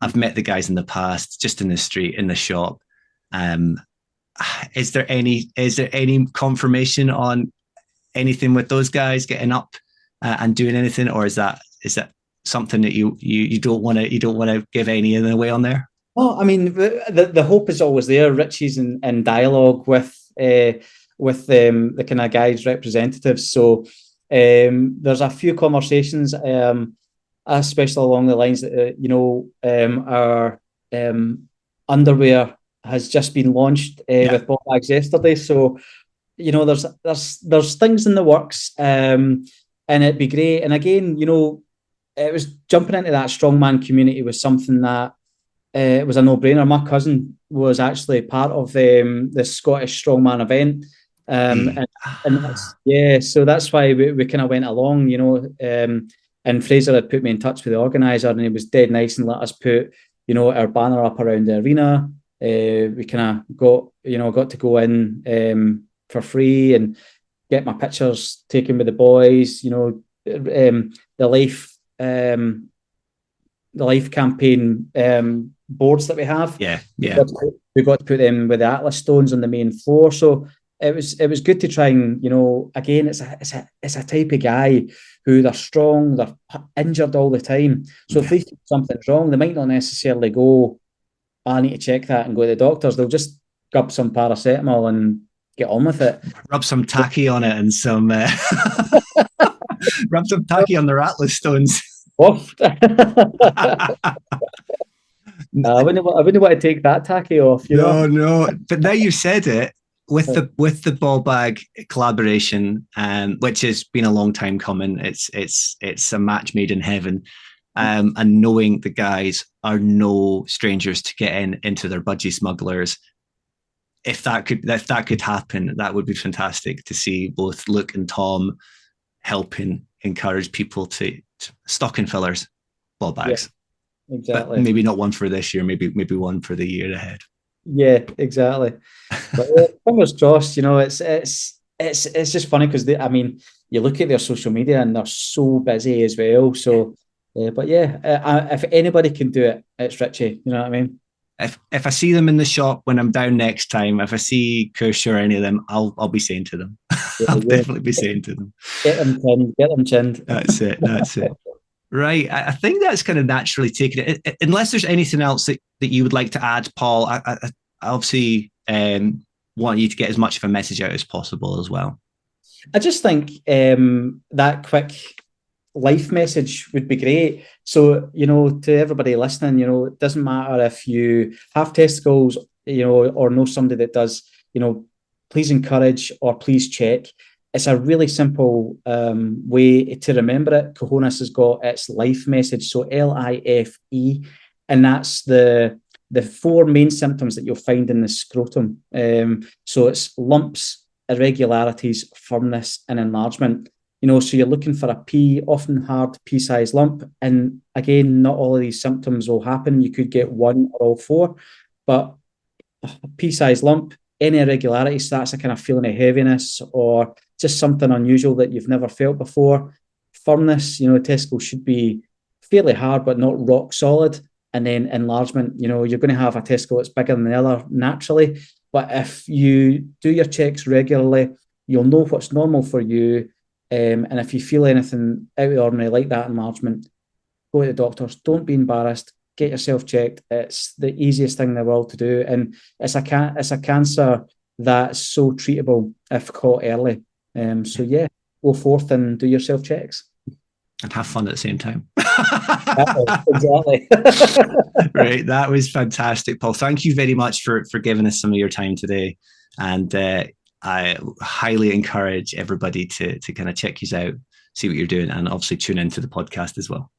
I've met the guys in the past, just in the street, in the shop. Is there any confirmation on anything with those guys getting up and doing anything, or is that something that you don't want to give any in the way on there? Well, I mean, the hope is always there. Richie's in dialogue with the kind of guys' representatives. So there's a few conversations, especially along the lines that our underwear has just been launched with ball bags yesterday. So there's things in the works, and it'd be great. And again, it was jumping into that strongman community was something that it was a no-brainer. My cousin was actually part of the Scottish strongman event, so that's why we kind of went along, and Fraser had put me in touch with the organizer, and he was dead nice and let us put our banner up around the arena. We kind of got to go in for free and get my pictures taken with the boys. The life campaign boards that we have. Yeah. We got to put them with the Atlas stones on the main floor. So it was good to try and, again, it's a type of guy who they're strong, they're injured all the time. So if they think something's wrong, they might not necessarily go, I need to check that and go to the doctors. They'll just grab some paracetamol and get on with it. Rub some tacky on it and some rub some tacky on their Atlas stones. Off. I wouldn't want to take that tacky off. No. But now you said it, with the ball bag collaboration, which has been a long time coming. It's a match made in heaven. And knowing the guys are no strangers to getting into their budgie smugglers. If that could happen, that would be fantastic to see both Luke and Tom helping encourage people to stocking fillers, ball bags. Yeah, exactly. But maybe not one for this year, maybe one for the year ahead. Yeah, exactly. But fingers crossed, it's just funny because you look at their social media and they're so busy as well. So if anybody can do it, it's Richie. You know what I mean? If I see them in the shop when I'm down next time, if I see Kush or any of them, I'll be saying to them. I'll definitely be saying to them. Get them chinned. That's it. Right. I think that's kind of naturally taken it. Unless there's anything else that you would like to add, Paul, I obviously want you to get as much of a message out as possible as well. I just think that quick life message would be great. So, to everybody listening, it doesn't matter if you have testicles, or know somebody that does, please encourage or please check. It's a really simple way to remember it. Cojones has got its life message, so LIFE, and that's the four main symptoms that you'll find in the scrotum. So it's lumps, irregularities, firmness, and enlargement. So you're looking for a P, often hard pea-sized lump. And again, not all of these symptoms will happen. You could get one or all four, but a pea-sized lump, any irregularities, that's a kind of feeling of heaviness or just something unusual that you've never felt before. Firmness, testicle should be fairly hard, but not rock solid. And then enlargement, you're going to have a testicle that's bigger than the other naturally. But if you do your checks regularly, you'll know what's normal for you. And if you feel anything out of the ordinary like that enlargement, go to the doctors. Don't be embarrassed. Get yourself checked. It's the easiest thing in the world to do. And it's a cancer that's so treatable if caught early. Go forth and do your self checks. And have fun at the same time. Exactly. Right. That was fantastic, Paul. Thank you very much for giving us some of your time today. And I highly encourage everybody to kind of check you out, see what you're doing, and obviously tune into the podcast as well.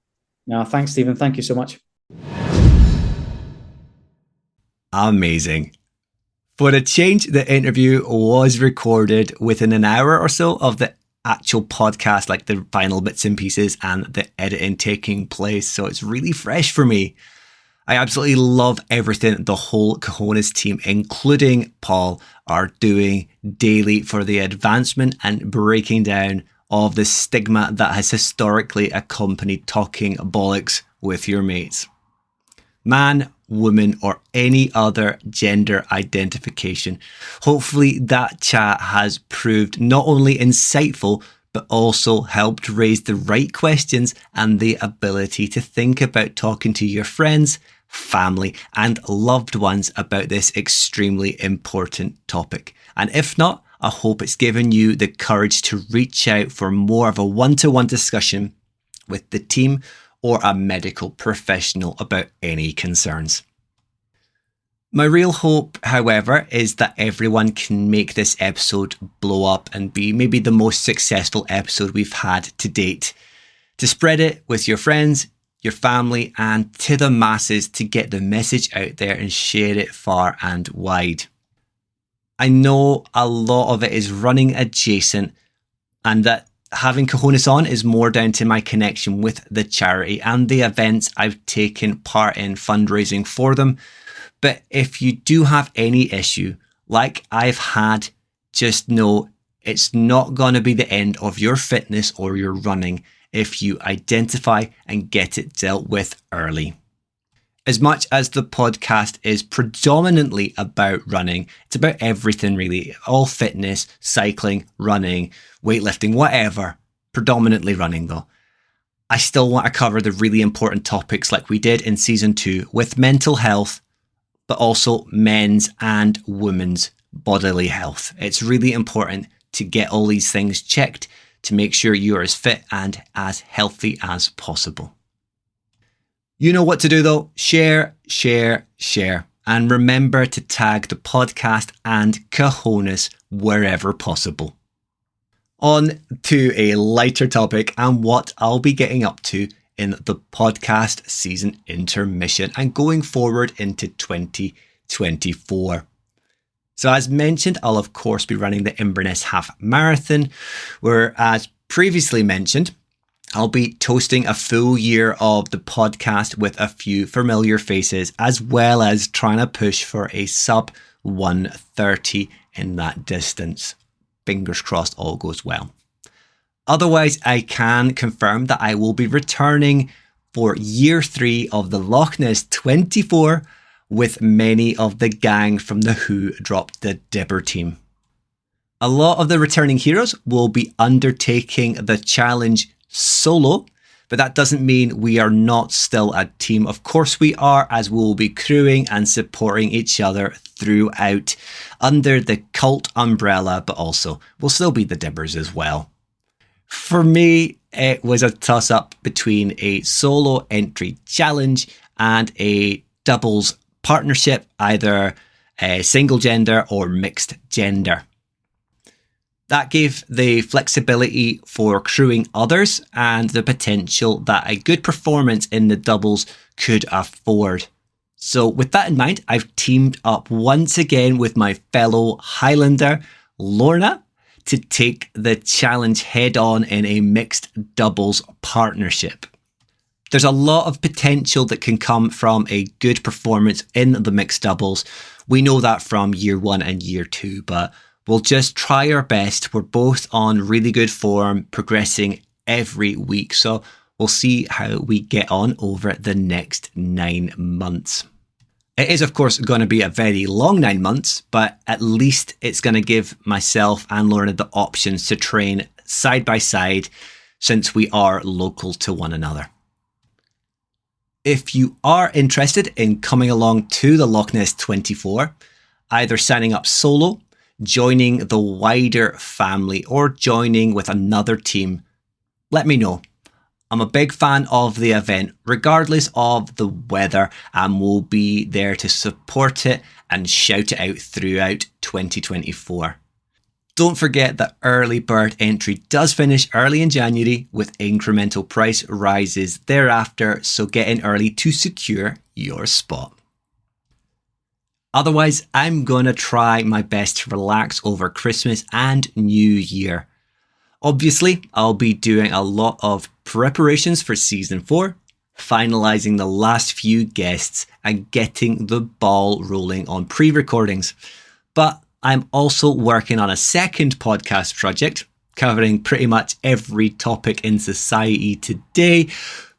No, thanks, Stephen. Thank you so much. Amazing. For a change, the interview was recorded within an hour or so of the actual podcast, like the final bits and pieces and the editing taking place. So it's really fresh for me. I absolutely love everything the whole Cojones team, including Paul, are doing daily for the advancement and breaking down of the stigma that has historically accompanied talking bollocks with your mates. Man, woman, or any other gender identification. Hopefully that chat has proved not only insightful, but also helped raise the right questions and the ability to think about talking to your friends, family, and loved ones about this extremely important topic. And if not, I hope it's given you the courage to reach out for more of a one-to-one discussion with the team or a medical professional about any concerns. My real hope, however, is that everyone can make this episode blow up and be maybe the most successful episode we've had to date. To spread it with your friends, your family, and to the masses to get the message out there and share it far and wide. I know a lot of it is running adjacent, and that having Cojones on is more down to my connection with the charity and the events I've taken part in fundraising for them. But if you do have any issue, like I've had, just know it's not going to be the end of your fitness or your running if you identify and get it dealt with early. As much as the podcast is predominantly about running, it's about everything really. All fitness, cycling, running, weightlifting, whatever. Predominantly running though. I still want to cover the really important topics like we did in season 2 with mental health, but also men's and women's bodily health. It's really important to get all these things checked to make sure you're as fit and as healthy as possible. You know what to do though. Share, share, share. And remember to tag the podcast and Cojones wherever possible. On to a lighter topic and what I'll be getting up to in the podcast season intermission and going forward into 2024. So as mentioned, I'll of course be running the Inverness Half Marathon, where as previously mentioned, I'll be toasting a full year of the podcast with a few familiar faces, as well as trying to push for a sub 130 in that distance. Fingers crossed all goes well. Otherwise, I can confirm that I will be returning for year 3 of the Loch Ness 24 with many of the gang from the Who Dropped the Dibber team. A lot of the returning heroes will be undertaking the challenge solo, but that doesn't mean we are not still a team. Of course we are, as we will be crewing and supporting each other throughout under the cult umbrella, but also we'll still be the Dibbers as well. For me, it was a toss-up between a solo entry challenge and a doubles partnership, either a single gender or mixed gender. That gave the flexibility for crewing others and the potential that a good performance in the doubles could afford. So with that in mind, I've teamed up once again with my fellow Highlander, Lorna, to take the challenge head on in a mixed doubles partnership. There's a lot of potential that can come from a good performance in the mixed doubles. We know that from year 1 and year 2, but we'll just try our best. We're both on really good form, progressing every week. So we'll see how we get on over the next 9 months. It is, of course, going to be a very long 9 months, but at least it's going to give myself and Lorna the options to train side by side since we are local to one another. If you are interested in coming along to the Loch Ness 24, either signing up solo, joining the wider family, or joining with another team, let me know. I'm a big fan of the event, regardless of the weather, and will be there to support it and shout it out throughout 2024. Don't forget that early bird entry does finish early in January with incremental price rises thereafter, so get in early to secure your spot. Otherwise, I'm going to try my best to relax over Christmas and New Year. Obviously, I'll be doing a lot of preparations for season 4, finalising the last few guests and getting the ball rolling on pre-recordings. But I'm also working on a second podcast project, covering pretty much every topic in society today,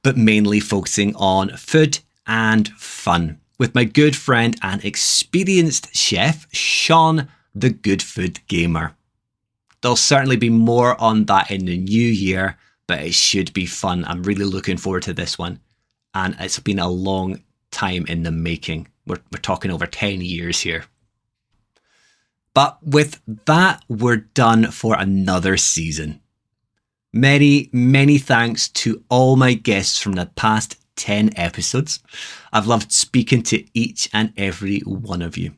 but mainly focusing on food and fun with my good friend and experienced chef, Sean, the Good Food Gamer. There'll certainly be more on that in the new year, but it should be fun. I'm really looking forward to this one. And it's been a long time in the making. We're talking over 10 years here. But with that, we're done for another season. Many, many thanks to all my guests from the past 10 episodes. I've loved speaking to each and every one of you.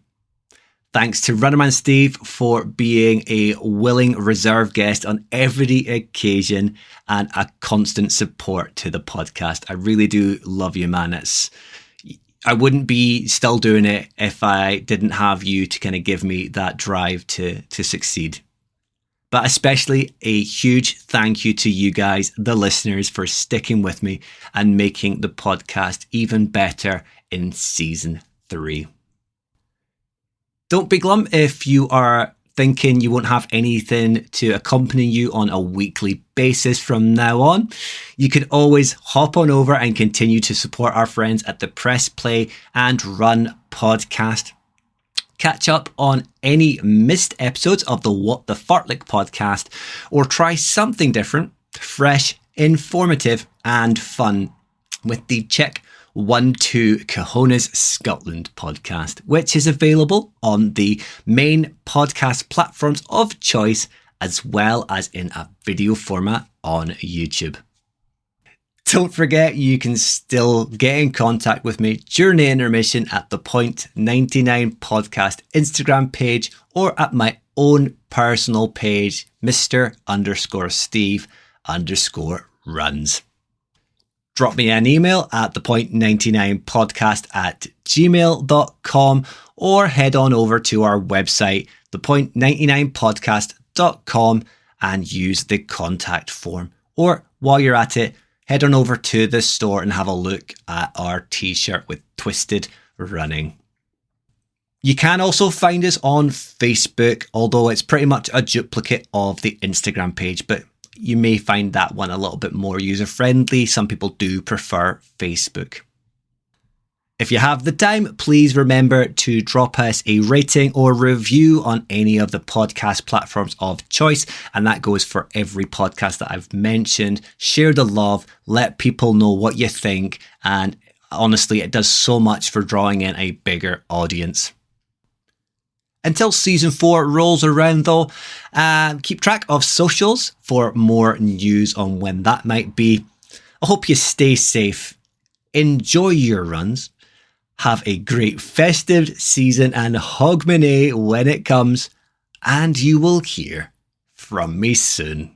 Thanks to Runnerman Steve for being a willing reserve guest on every occasion and a constant support to the podcast. I really do love you, man. I wouldn't be still doing it if I didn't have you to kind of give me that drive to succeed. But especially a huge thank you to you guys, the listeners, for sticking with me and making the podcast even better in season 3. Don't be glum if you are thinking you won't have anything to accompany you on a weekly basis from now on. You can always hop on over and continue to support our friends at the Press Play and Run podcast. Catch up on any missed episodes of the What the Fartlick podcast, or try something different, fresh, informative and fun with the Check 1-2 Cojones Scotland podcast, which is available on the main podcast platforms of choice, as well as in a video format on YouTube. Don't forget, you can still get in contact with me during the intermission at the Point 99 podcast Instagram page, or at my own personal page, Mr_Steve_runs. Drop me an email at thepoint99podcast@gmail.com, or head on over to our website, thepoint99podcast.com, and use the contact form. Or while you're at it, head on over to the store and have a look at our t-shirt with Twisted Running. You can also find us on Facebook, although it's pretty much a duplicate of the Instagram page, but you may find that one a little bit more user-friendly. Some people do prefer Facebook. If you have the time, please remember to drop us a rating or review on any of the podcast platforms of choice. And that goes for every podcast that I've mentioned. Share the love, let people know what you think. And honestly, it does so much for drawing in a bigger audience. Until season 4 rolls around though, keep track of socials for more news on when that might be. I hope you stay safe, enjoy your runs, have a great festive season and Hogmanay when it comes, and you will hear from me soon.